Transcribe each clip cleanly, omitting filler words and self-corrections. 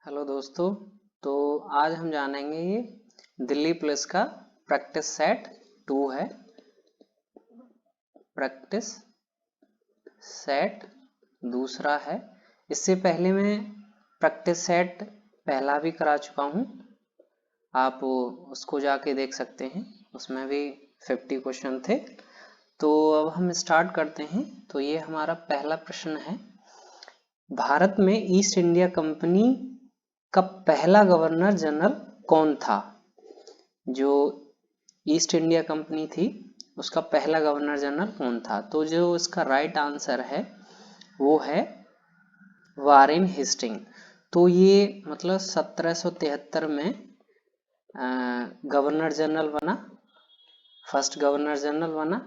Hello दोस्तों। तो आज हम जानेंगे ये दिल्ली पुलिस का प्रैक्टिस सेट 2 है। प्रैक्टिस सेट दूसरा है। इससे पहले मैं प्रैक्टिस सेट पहला भी करा चुका हूँ, आप उसको जाके देख सकते हैं, उसमें भी 50 क्वेश्चन थे। तो अब हम स्टार्ट करते हैं। तो ये हमारा पहला प्रश्न है, भारत में ईस्ट इंडिया कंपनी का पहला गवर्नर जनरल कौन था? जो ईस्ट इंडिया कंपनी थी उसका पहला गवर्नर जनरल कौन था? तो जो इसका राइट आंसर है वो है वारेन हेस्टिंग। तो ये मतलब 1773 में गवर्नर जनरल बना, फर्स्ट गवर्नर जनरल बना,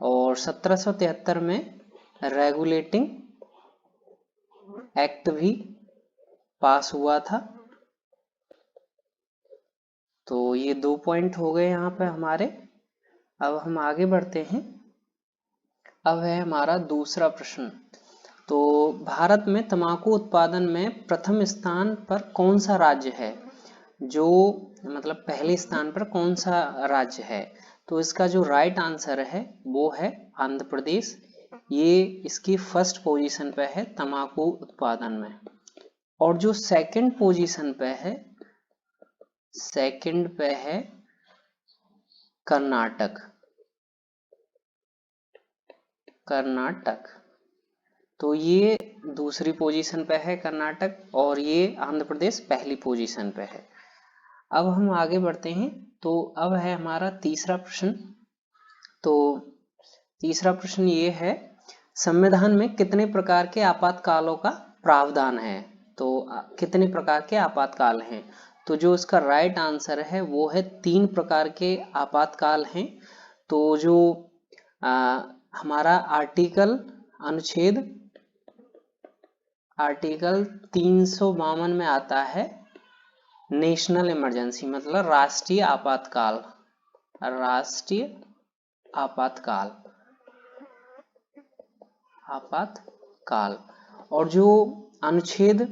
और 1773 में रेगुलेटिंग एक्ट भी पास हुआ था। तो ये 2 पॉइंट हो गए यहाँ पे हमारे। अब हम आगे बढ़ते हैं। अब है हमारा दूसरा प्रश्न। तो भारत में तंबाकू उत्पादन में प्रथम स्थान पर कौन सा राज्य है? जो मतलब पहले स्थान पर कौन सा राज्य है? तो इसका जो राइट आंसर है वो है आंध्र प्रदेश। ये इसकी फर्स्ट पोजीशन पे है तंबाकू उत्पादन में। और जो सेकंड पोजीशन पे है, सेकंड पे है कर्नाटक। कर्नाटक, तो ये दूसरी पोजीशन पे है कर्नाटक, और ये आंध्र प्रदेश पहली पोजीशन पे है। अब हम आगे बढ़ते हैं। तो अब है हमारा तीसरा प्रश्न। तो तीसरा प्रश्न ये है, संविधान में कितने प्रकार के आपातकालों का प्रावधान है? तो कितने प्रकार के आपातकाल हैं? तो जो इसका राइट आंसर है वो है 3 प्रकार के आपातकाल हैं। तो जो हमारा अनुच्छेद आर्टिकल 352 में आता है नेशनल इमरजेंसी, मतलब राष्ट्रीय आपातकाल। राष्ट्रीय आपातकाल, आपातकाल। और जो अनुच्छेद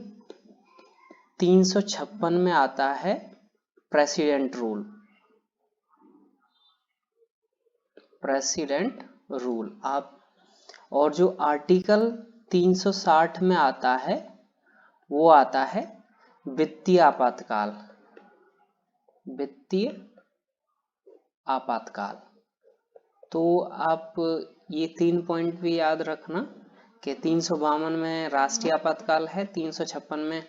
356 में आता है प्रेसिडेंट रूल। प्रेसिडेंट रूल आप, और जो आर्टिकल 360 में आता है वो आता है वित्तीय आपातकाल। वित्तीय आपातकाल। तो आप ये 3 पॉइंट भी याद रखना कि 352 में राष्ट्रीय आपातकाल है, 356 में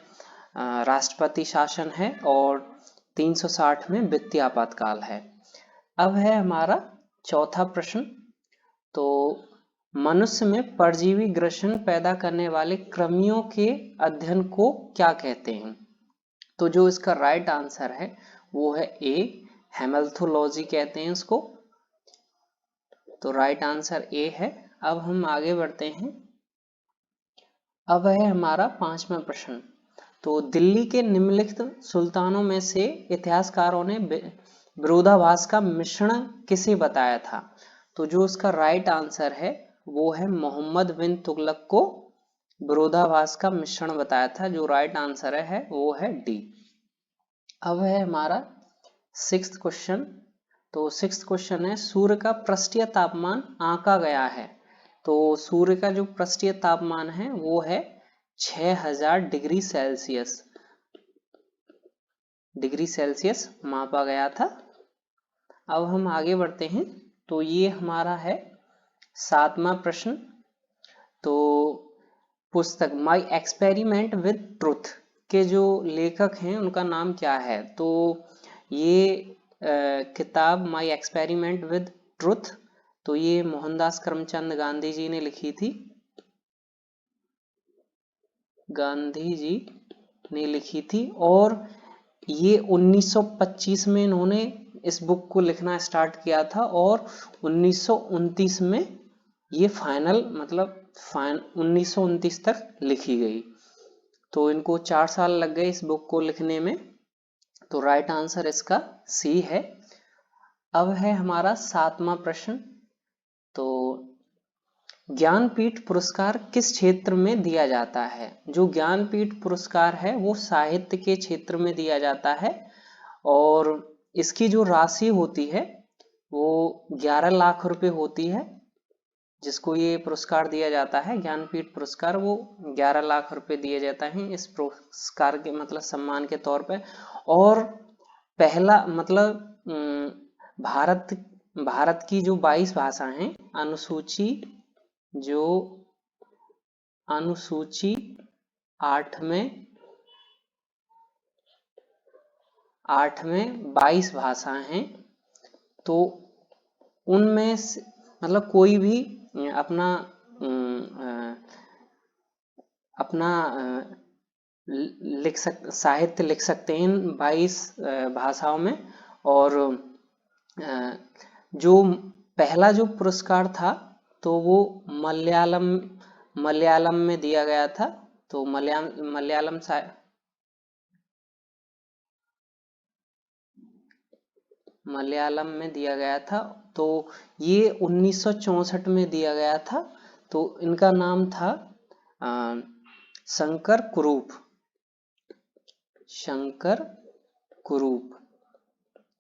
राष्ट्रपति शासन है, और 360 में वित्तीय आपातकाल है। अब है हमारा चौथा प्रश्न। तो मनुष्य में परजीवी ग्रसन पैदा करने वाले कृमियों के अध्ययन को क्या कहते हैं? तो जो इसका राइट आंसर है वो है ए, हेमेल्थोलॉजी कहते हैं उसको। तो राइट आंसर ए है। अब हम आगे बढ़ते हैं। अब है हमारा पांचवा प्रश्न। तो दिल्ली के निम्नलिखित सुल्तानों में से इतिहासकारों ने विरोधाभास का मिश्रण किसे बताया था? तो जो उसका राइट आंसर है वो है मोहम्मद बिन तुगलक को विरोधाभास का मिश्रण बताया था। जो राइट आंसर है वो है डी। अब है हमारा 6th क्वेश्चन। तो 6th क्वेश्चन है, सूर्य का पृष्ठीय तापमान आंका गया है। तो सूर्य का जो पृष्ठीय तापमान है वो है 6000 डिग्री सेल्सियस। डिग्री सेल्सियस मापा गया था। अब हम आगे बढ़ते हैं। तो ये हमारा है 7वां प्रश्न। तो पुस्तक माई एक्सपेरिमेंट विद ट्रुथ के जो लेखक हैं उनका नाम क्या है? तो ये किताब माई एक्सपेरिमेंट विद ट्रुथ, तो ये मोहनदास करमचंद गांधी जी ने लिखी थी। गांधी जी ने लिखी थी, और ये 1925 में इन्होंने इस बुक को लिखना स्टार्ट किया था, और 1929 में ये फाइनल मतलब 1929 तक लिखी गई। तो इनको 4 साल लग गए इस बुक को लिखने में। तो राइट आंसर इसका सी है। अब है हमारा 7वां प्रश्न। तो ज्ञानपीठ पुरस्कार किस क्षेत्र में दिया जाता है? जो ज्ञानपीठ पुरस्कार है वो साहित्य के क्षेत्र में दिया जाता है और इसकी जो राशि होती है वो 11 लाख रुपए होती है। जिसको ये पुरस्कार दिया जाता है ज्ञानपीठ पुरस्कार, वो 11 लाख रुपए दिए जाता है इस पुरस्कार के मतलब सम्मान के तौर पे। और पहला मतलब भारत की जो 22 भाषा हैं, अनुसूची 8 में 22 भाषाएं हैं, तो उनमें मतलब कोई भी अपना साहित्य लिख सकते हैं इन 22 भाषाओं में। और जो पहला जो पुरस्कार था तो वो मलयालम में दिया गया था। तो मलयालम में दिया गया था। तो ये 1964 में दिया गया था। तो इनका नाम था शंकर कुरूप।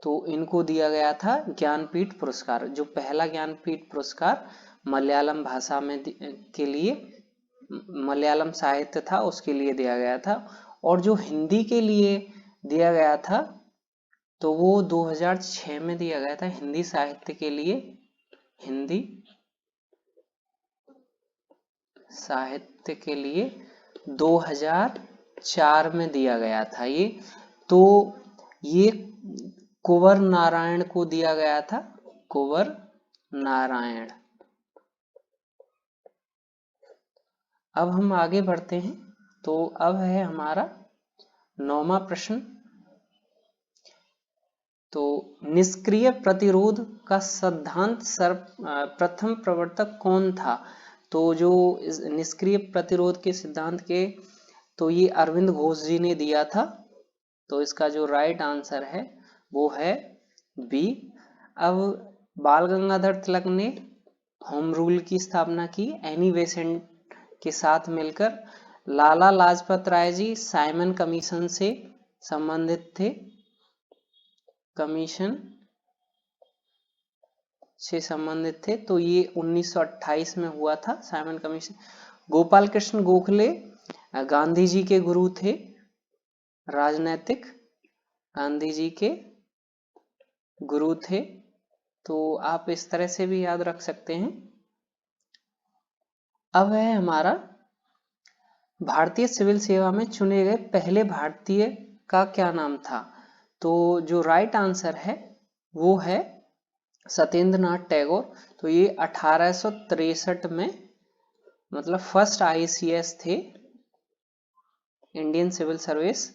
तो इनको दिया गया था ज्ञानपीठ पुरस्कार। जो पहला ज्ञानपीठ पुरस्कार मलयालम भाषा में के लिए, मलयालम साहित्य था उसके लिए दिया गया था। और जो हिंदी के लिए दिया गया था तो वो 2006 में दिया गया था। हिंदी साहित्य के लिए, हिंदी साहित्य के लिए 2004 में दिया गया था ये। तो ये कुंवर नारायण को दिया गया था, कुंवर नारायण। अब हम आगे बढ़ते हैं। तो अब है हमारा 9वां प्रश्न। तो निष्क्रिय प्रतिरोध का सिद्धांत प्रथम प्रवर्तक कौन था? तो जो निष्क्रिय प्रतिरोध के सिद्धांत के, तो ये अरविंद घोष जी ने दिया था। तो इसका जो राइट आंसर है वो है बी। अब बाल गंगाधर तिलक ने होम रूल की स्थापना की एनी बेसेंट के साथ मिलकर। लाला लाजपत राय जी साइमन कमीशन से संबंधित थे, तो ये 1928 में हुआ था साइमन कमीशन। गोपाल कृष्ण गोखले गांधी जी के गुरु थे, राजनैतिक गांधी जी के गुरु थे। तो आप इस तरह से भी याद रख सकते हैं। अब है हमारा भारतीय सिविल सेवा में चुने गए पहले भारतीय का क्या नाम था? तो जो राइट आंसर है वो है सत्येंद्रनाथ टैगोर। तो ये 1863 में मतलब फर्स्ट ICS थे, इंडियन सिविल सर्विस।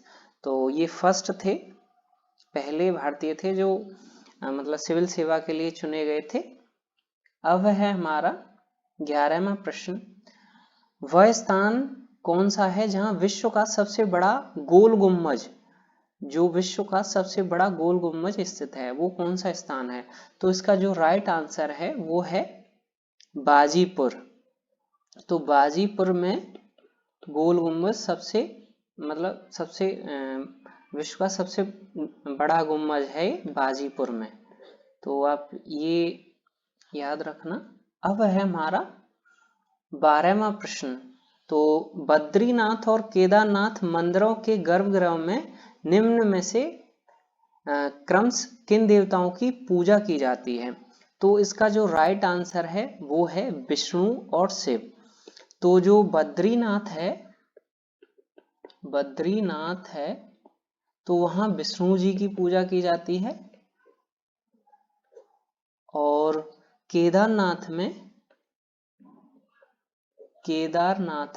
तो ये फर्स्ट थे, पहले भारतीय थे जो मतलब सिविल सेवा के लिए चुने गए थे। अब है हमारा 11वां प्रश्न। वह स्थान कौन सा है जहां विश्व का सबसे बड़ा गोल गुम्बज, जो विश्व का सबसे बड़ा गोल गुम्बज स्थित है, वो कौन सा स्थान है? तो इसका जो राइट आंसर है वो है बाजीपुर। तो बाजीपुर में गोल गुम्बज सबसे विश्व का सबसे बड़ा गुम्बज है बाजीपुर में। तो आप ये याद रखना। अब है हमारा 12वां प्रश्न। तो बद्रीनाथ और केदारनाथ मंदिरों के गर्भगृह में निम्न में से क्रमश किन देवताओं की पूजा की जाती है? तो इसका जो राइट आंसर है वो है विष्णु और शिव। तो जो बद्रीनाथ है तो वहां विष्णु जी की पूजा की जाती है। और केदारनाथ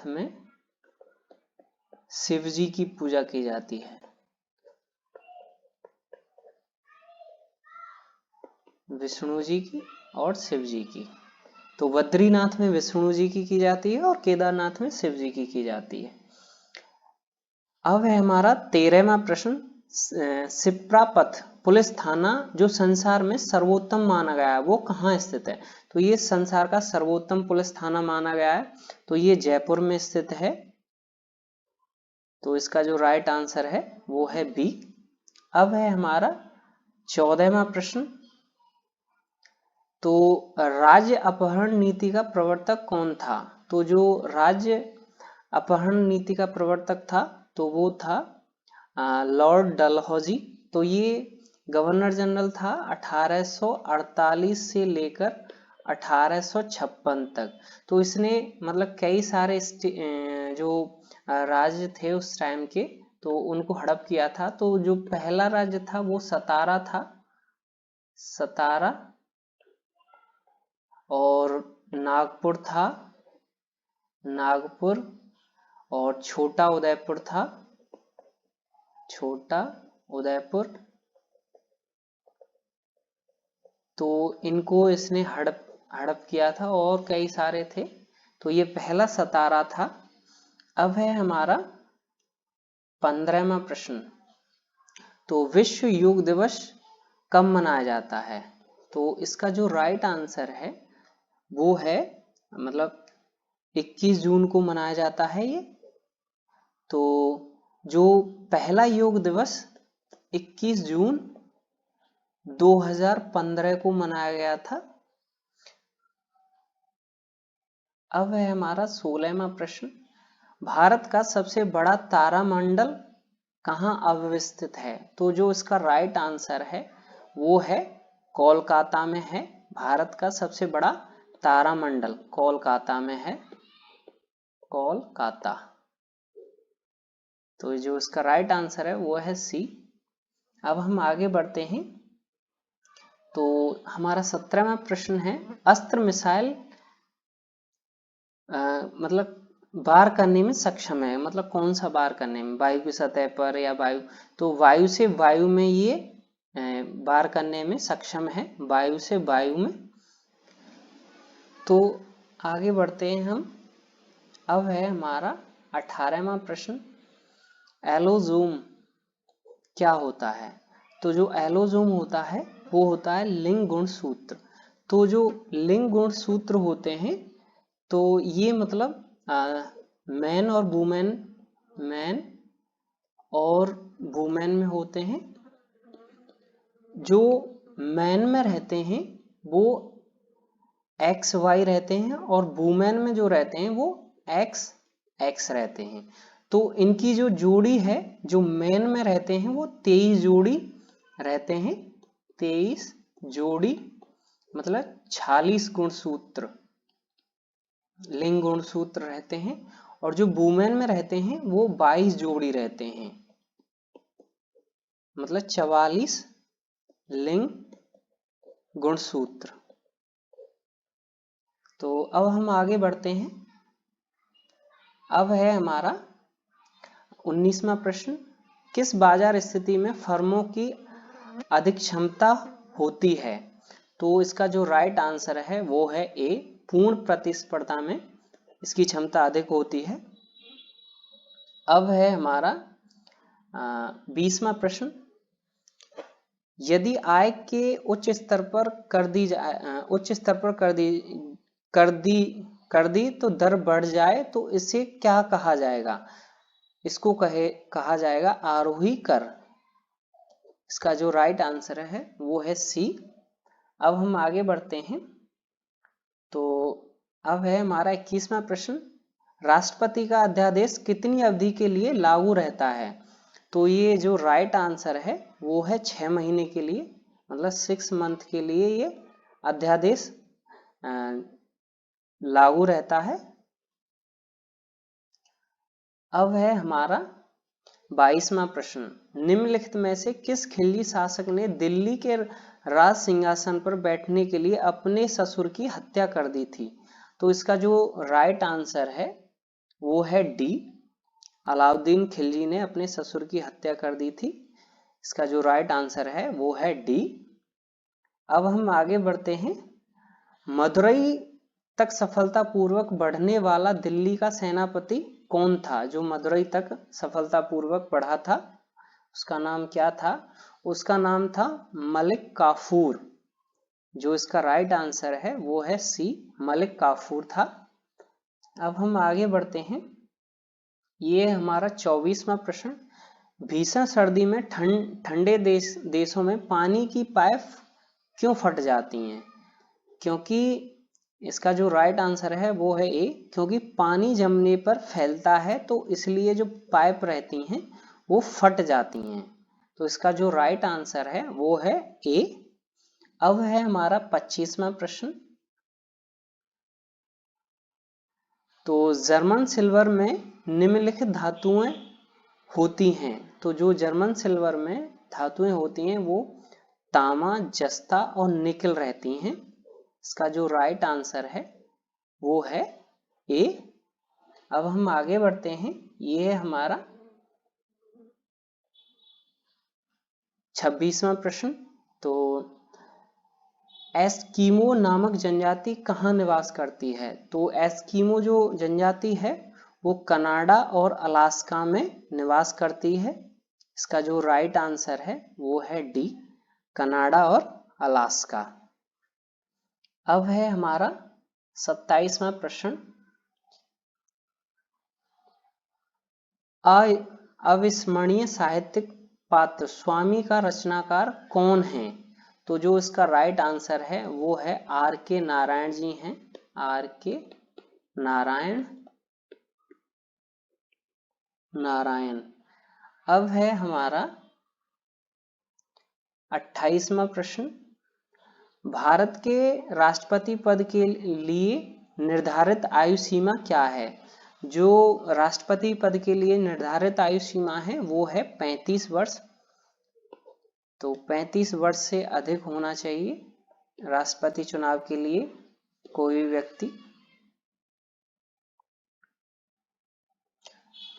में शिव जी की पूजा की जाती है। विष्णु जी की और शिव जी की। तो बद्रीनाथ में विष्णु जी की जाती है और केदारनाथ में शिव जी की जाती है। अब है हमारा 13वां प्रश्न। शिप्रा पथ पुलिस थाना जो संसार में सर्वोत्तम माना गया है वो कहाँ स्थित है? तो ये संसार का सर्वोत्तम पुलिस थाना माना गया है, तो ये जयपुर में स्थित है। तो इसका जो राइट आंसर है वो है बी। अब है हमारा 14वां प्रश्न। तो राज्य अपहरण नीति का प्रवर्तक कौन था? तो जो राज्य अपहरण नीति का प्रवर्तक था तो वो था लॉर्ड डलहौजी। तो ये गवर्नर जनरल था 1848 से लेकर 1856 तक। तो इसने मतलब कई सारे जो राज्य थे उस टाइम के तो उनको हड़प किया था। तो जो पहला राज्य था वो सतारा था, सतारा, और नागपुर था, नागपुर, और छोटा उदयपुर था, छोटा उदयपुर। तो इनको इसने हड़प किया था और कई सारे थे। तो ये पहला सतारा था। अब है हमारा 15वां प्रश्न। तो विश्व योग दिवस कब मनाया जाता है? तो इसका जो राइट आंसर है वो है मतलब 21 जून को मनाया जाता है ये। तो जो पहला योग दिवस 21 जून 2015 को मनाया गया था। अब है हमारा 16वां प्रश्न। भारत का सबसे बड़ा तारामंडल कहाँ अवस्थित है? तो जो इसका राइट आंसर है वो है कोलकाता में है। भारत का सबसे बड़ा तारामंडल कोलकाता में है, कोलकाता। तो जो इसका राइट आंसर है वो है सी। अब हम आगे बढ़ते हैं। तो हमारा 17वां प्रश्न है, अस्त्र मिसाइल मतलब वार करने में सक्षम है, मतलब कौन सा वार करने में, वायु की सतह पर या वायु? तो वायु से वायु में ये वार करने में सक्षम है, वायु से वायु में। तो आगे बढ़ते हैं हम। अब है हमारा 18वां प्रश्न, एलोजोम क्या होता है? तो जो एलोजोम होता है वो होता है लिंग गुण सूत्र। तो जो लिंग गुण सूत्र होते हैं तो ये मतलब मैन और वुमेन, मैन और वुमेन में होते हैं। जो मैन में रहते हैं वो एक्स वाई रहते हैं और वुमेन में जो रहते हैं वो एक्स एक्स रहते हैं। तो इनकी जो जोड़ी है, जो मैन में रहते हैं वो 23 जोड़ी रहते हैं, 23 जोड़ी मतलब 46 गुणसूत्र, लिंग गुणसूत्र रहते हैं। और जो वुमेन में रहते हैं वो 22 जोड़ी रहते हैं, मतलब 44 लिंग गुणसूत्र। तो अब हम आगे बढ़ते हैं। अब है हमारा 19वां प्रश्न, किस बाजार स्थिति में फर्मों की अधिक क्षमता होती है? तो इसका जो राइट आंसर है वो है ए, पूर्ण प्रतिस्पर्धा में इसकी क्षमता अधिक होती है। अब है हमारा 20वां प्रश्न, यदि आय के उच्च स्तर पर कर दी तो दर बढ़ जाए तो इसे क्या कहा जाएगा? इसको कहा जाएगा आरोही कर। इसका जो राइट आंसर है वो है सी। अब हम आगे बढ़ते हैं। तो अब है हमारा 21वां प्रश्न, राष्ट्रपति का अध्यादेश कितनी अवधि के लिए लागू रहता है? तो ये जो राइट आंसर है वो है 6 महीने के लिए, मतलब 6 मंथ के लिए ये अध्यादेश लागू रहता है। अब है हमारा 22वां प्रश्न, निम्नलिखित में से किस खिलजी शासक ने दिल्ली के राज सिंहासन पर बैठने के लिए अपने ससुर की हत्या कर दी थी? तो इसका जो राइट आंसर है वो है डी, अलाउद्दीन खिलजी ने अपने ससुर की हत्या कर दी थी। इसका जो राइट आंसर है वो है डी। अब हम आगे बढ़ते हैं। मदुरई तक सफलतापूर्वक बढ़ने वाला दिल्ली का सेनापति कौन था? जो मदुरई तक सफलतापूर्वक बढ़ा था उसका नाम क्या था? उसका नाम था मलिक काफूर। जो इसका राइट आंसर है वो है सी, मलिक काफूर था। अब हम आगे बढ़ते हैं। ये हमारा 24वां प्रश्न। भीषण सर्दी में ठंडे देशों में पानी की पाइप क्यों फट जाती हैं? क्योंकि इसका जो राइट आंसर है वो है ए, क्योंकि पानी जमने पर फैलता है तो इसलिए जो पाइप रहती हैं वो फट जाती हैं। तो इसका जो राइट आंसर है वो है ए। अब है हमारा 25वां प्रश्न। तो जर्मन सिल्वर में निम्नलिखित धातुएं होती हैं। तो जो जर्मन सिल्वर में धातुएं होती हैं वो तांबा, जस्ता और निकल रहती हैं। इसका जो राइट आंसर है वो है ए। अब हम आगे बढ़ते हैं। ये है हमारा 26वां प्रश्न। तो एस्किमो नामक जनजाति कहाँ निवास करती है? तो एस्किमो जो जनजाति है वो कनाडा और अलास्का में निवास करती है। इसका जो राइट आंसर है वो है डी, कनाडा और अलास्का। अब है हमारा 27वां प्रश्न। अविस्मरणीय साहित्यिक पात्र स्वामी का रचनाकार कौन है? तो जो इसका राइट आंसर है वो है आर के नारायण जी हैं, आर के नारायण। अब है हमारा 28वां प्रश्न। भारत के राष्ट्रपति पद के लिए निर्धारित आयु सीमा क्या है? जो राष्ट्रपति पद के लिए निर्धारित आयु सीमा है वो है 35 वर्ष। तो 35 वर्ष से अधिक होना चाहिए राष्ट्रपति चुनाव के लिए कोई भी व्यक्ति।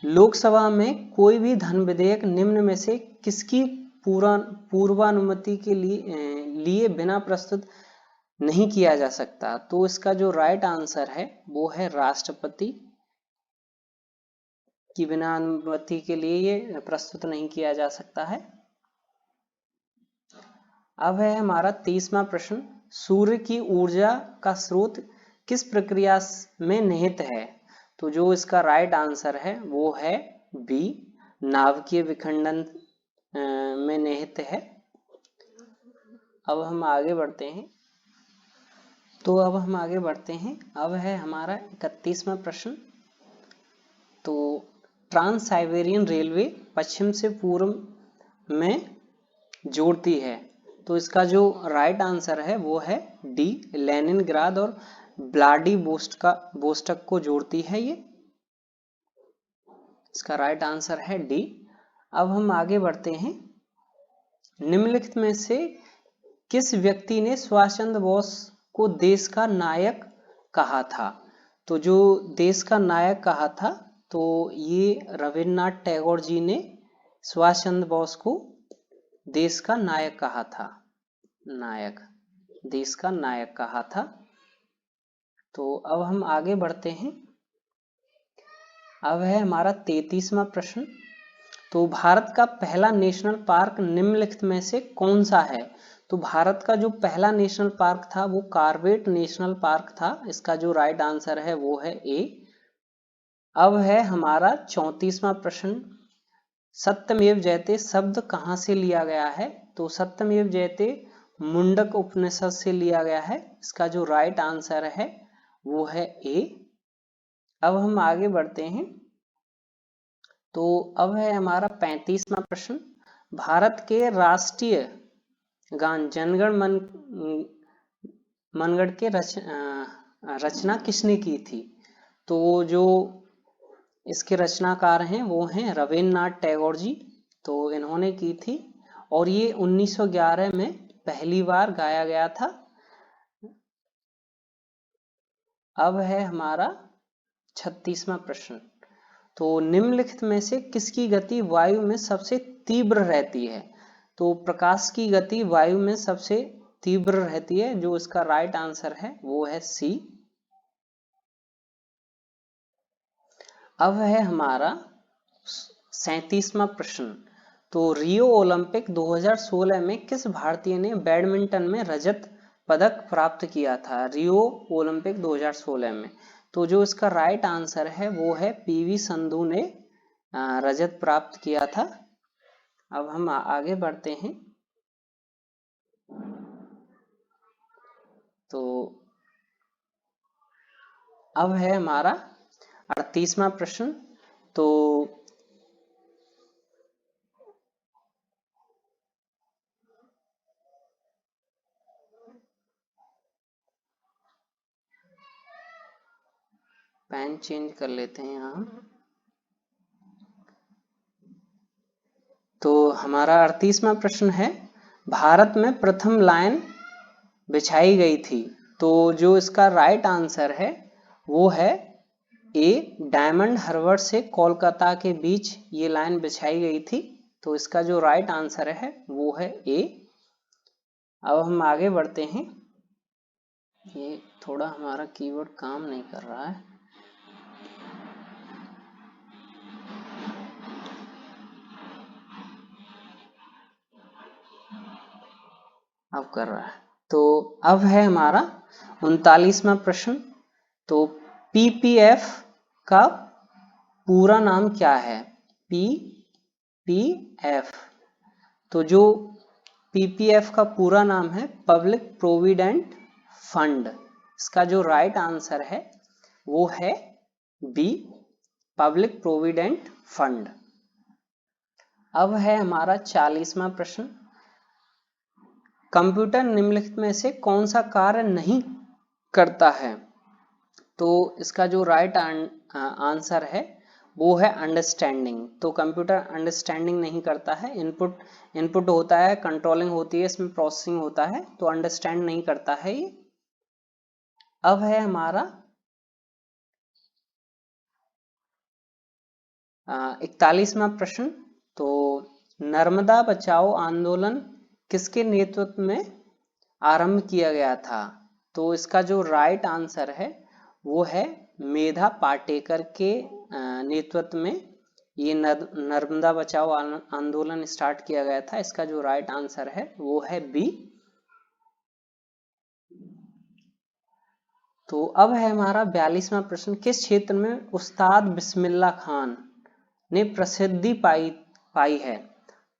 लोकसभा में कोई भी धन विधेयक निम्न में से किसकी पूर्वानुमति के लिए बिना प्रस्तुत नहीं किया जा सकता? तो इसका जो राइट आंसर है वो है राष्ट्रपति की बिना अनुमति के लिए ये प्रस्तुत नहीं किया जा सकता है। अब है हमारा 30वां प्रश्न। सूर्य की ऊर्जा का स्रोत किस प्रक्रिया में निहित है? तो जो इसका राइट आंसर है वो है बी, नाभिकीय विखंडन में निहित है। अब हम आगे बढ़ते हैं। अब है हमारा 31वां प्रश्न। तो ट्रांस साइबेरियन रेलवे पश्चिम से पूर्व में जोड़ती है। तो इसका जो राइट आंसर है वो है डी, लेनिनग्राद और व्लादिवोस्टोक को जोड़ती है ये। इसका राइट आंसर है डी। अब हम आगे बढ़ते हैं। निम्नलिखित में से किस व्यक्ति ने सुभाष चंद्र बोस को देश का नायक कहा था? तो जो देश का नायक कहा था तो ये रविन्द्रनाथ टैगोर जी ने सुभाष चंद्र बोस को देश का नायक कहा था। देश का नायक कहा था। तो अब हम आगे बढ़ते हैं। अब है हमारा 33वां प्रश्न। तो भारत का पहला नेशनल पार्क निम्नलिखित में से कौन सा है? तो भारत का जो पहला नेशनल पार्क था वो कॉर्बेट नेशनल पार्क था। इसका जो राइट आंसर है वो है ए। अब है हमारा 34वां प्रश्न। सत्यमेव जयते शब्द कहाँ से लिया गया है? तो सत्यमेव जयते मुंडक उपनिषद से लिया गया है। इसका जो राइट आंसर है वो है ए। अब हम आगे बढ़ते हैं। तो अब है हमारा 35वां प्रश्न। भारत के राष्ट्रीय गान जनगण मनगढ़ के रचना किसने की थी? तो जो इसके रचनाकार हैं वो हैं रविन्द्रनाथ टैगोर जी। तो इन्होंने की थी और ये 1911 में पहली बार गाया गया था। अब है हमारा 36वां प्रश्न। तो निम्नलिखित में से किसकी गति वायु में सबसे तीव्र रहती है? तो प्रकाश की गति वायु में सबसे तीव्र रहती है। जो इसका राइट आंसर है वो है सी। अब है हमारा 37वां प्रश्न। तो रियो ओलंपिक 2016 में किस भारतीय ने बैडमिंटन में रजत पदक प्राप्त किया था? रियो ओलंपिक 2016 में। तो जो इसका राइट आंसर है वो है पीवी संधू ने रजत प्राप्त किया था। अब हम आगे बढ़ते हैं। तो अब है हमारा 38वां प्रश्न। तो पेन चेंज कर लेते हैं यहाँ। तो हमारा 38वां प्रश्न है, भारत में प्रथम लाइन बिछाई गई थी। तो जो इसका राइट आंसर है वो है ए, डायमंड हार्बर से कोलकाता के बीच ये लाइन बिछाई गई थी। तो इसका जो राइट आंसर है वो है ए। अब हम आगे बढ़ते हैं। ये थोड़ा हमारा कीबोर्ड काम नहीं कर रहा है। अब कर रहा है। तो अब है हमारा 39वां प्रश्न। तो पीपीएफ का पूरा नाम क्या है? पीपीएफ। तो जो पीपीएफ का पूरा नाम है पब्लिक प्रोविडेंट फंड। इसका जो राइट आंसर है वो है बी, पब्लिक प्रोविडेंट फंड। अब है हमारा 40वां प्रश्न। कंप्यूटर निम्नलिखित में से कौन सा कार्य नहीं करता है? तो इसका जो राइट आंसर है वो है अंडरस्टैंडिंग। तो कंप्यूटर अंडरस्टैंडिंग नहीं करता है। इनपुट होता है, कंट्रोलिंग होती है, इसमें प्रोसेसिंग होता है, तो अंडरस्टैंड नहीं करता है ये। अब है हमारा 41वां प्रश्न। तो नर्मदा बचाओ आंदोलन किसके नेतृत्व में आरंभ किया गया था? तो इसका जो राइट आंसर है वो है मेधा पाटेकर के नेतृत्व में ये नर्मदा बचाओ आंदोलन स्टार्ट किया गया था। इसका जो राइट आंसर है वो है बी। तो अब है हमारा 42वां प्रश्न। किस क्षेत्र में उस्ताद बिस्मिल्लाह खान ने प्रसिद्धि पाई है?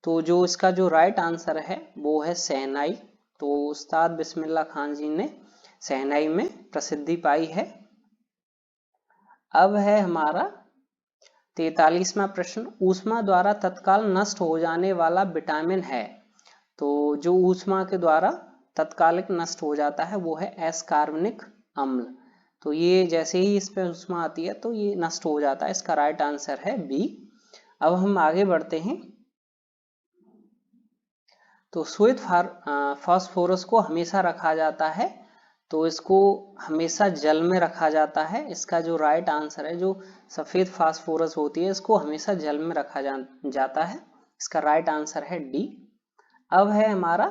तो जो इसका जो राइट आंसर है वो है शहनाई। तो उस्ताद बिस्मिल्लाह खान जी ने शहनाई में प्रसिद्धि पाई है। अब है हमारा 43वां प्रश्न। ऊष्मा द्वारा तत्काल नष्ट हो जाने वाला विटामिन है। तो जो ऊष्मा के द्वारा तत्कालिक नष्ट हो जाता है वो है एस्कार्बनिक अम्ल। तो ये जैसे ही इस पे ऊष्मा आती है तो ये नष्ट हो जाता है। इसका राइट आंसर है बी। अब हम आगे बढ़ते हैं। तो श्वेत फास्फोरस को हमेशा रखा जाता है। तो इसको हमेशा जल में रखा जाता है। इसका जो राइट आंसर है, जो सफेद फास्फोरस होती है इसको हमेशा जल में रखा जाता है। इसका राइट आंसर है डी। अब है हमारा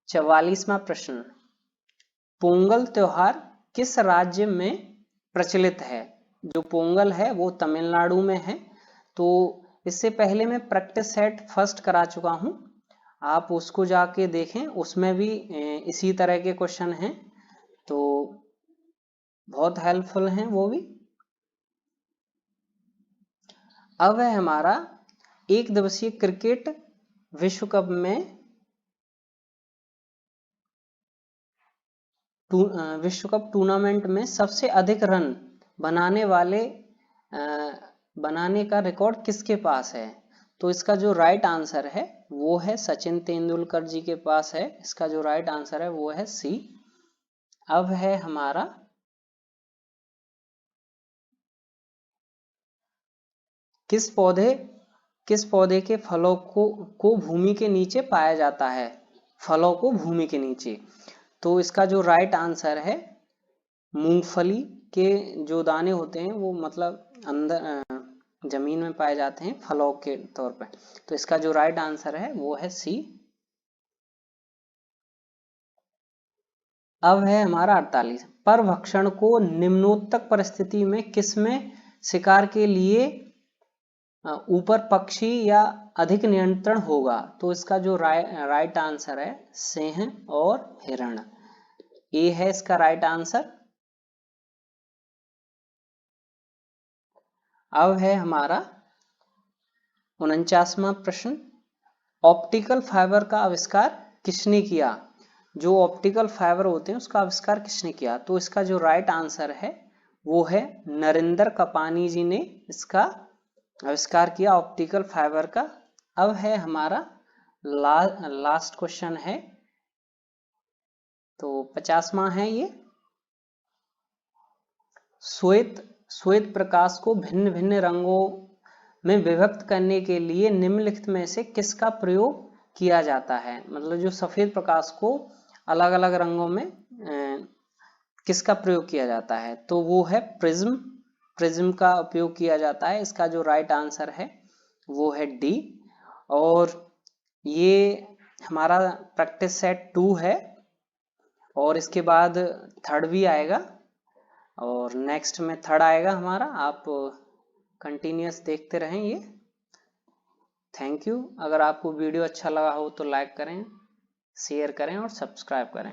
44वां प्रश्न। पोंगल त्योहार किस राज्य में प्रचलित है? जो पोंगल है वो तमिलनाडु में है। तो इससे पहले मैं प्रैक्टिस सेट फर्स्ट करा चुका हूं, आप उसको जाके देखें, उसमें भी इसी तरह के क्वेश्चन हैं, तो बहुत हेल्पफुल हैं वो भी। अब है हमारा एक दिवसीय क्रिकेट विश्व कप में विश्व कप टूर्नामेंट में सबसे अधिक रन बनाने का रिकॉर्ड किसके पास है? तो इसका जो राइट आंसर है वो है सचिन तेंदुलकर जी के पास है। इसका जो राइट आंसर है वो है सी। अब है हमारा किस पौधे के फलों को भूमि के नीचे पाया जाता है? फलों को भूमि के नीचे। तो इसका जो राइट आंसर है, मूंगफली के जो दाने होते हैं वो मतलब अंदर जमीन में पाए जाते हैं फलों के तौर पर। तो इसका जो राइट आंसर है वो है सी। अब है हमारा 48। परभक्षण को निम्नोक्तक परिस्थिति में किसमें शिकार के लिए ऊपर पक्षी या अधिक नियंत्रण होगा? तो इसका जो राइट आंसर है सिंह और हिरण, ए है इसका राइट आंसर। अब है हमारा 49वां प्रश्न, ऑप्टिकल फाइबर का आविष्कार किसने किया? जो ऑप्टिकल फाइबर होते हैं उसका आविष्कार किसने किया? तो इसका जो राइट आंसर है वो है नरेंद्र कपानी जी ने इसका आविष्कार किया ऑप्टिकल फाइबर का। अब है हमारा लास्ट क्वेश्चन है, तो 50वां है ये, श्वेत प्रकाश को भिन्न भिन्न रंगों में विभक्त करने के लिए निम्नलिखित में से किसका प्रयोग किया जाता है? मतलब जो सफेद प्रकाश को अलग अलग रंगों में किसका प्रयोग किया जाता है? तो वो है प्रिज्म का उपयोग किया जाता है। इसका जो राइट आंसर है वो है डी। और ये हमारा प्रैक्टिस सेट 2 है और इसके बाद थर्ड भी आएगा और नेक्स्ट में थर्ड आएगा हमारा। आप कंटिन्यूअस देखते रहें ये। Thank you. अगर आपको वीडियो अच्छा लगा हो तो लाइक करें, शेयर करें और सब्सक्राइब करें।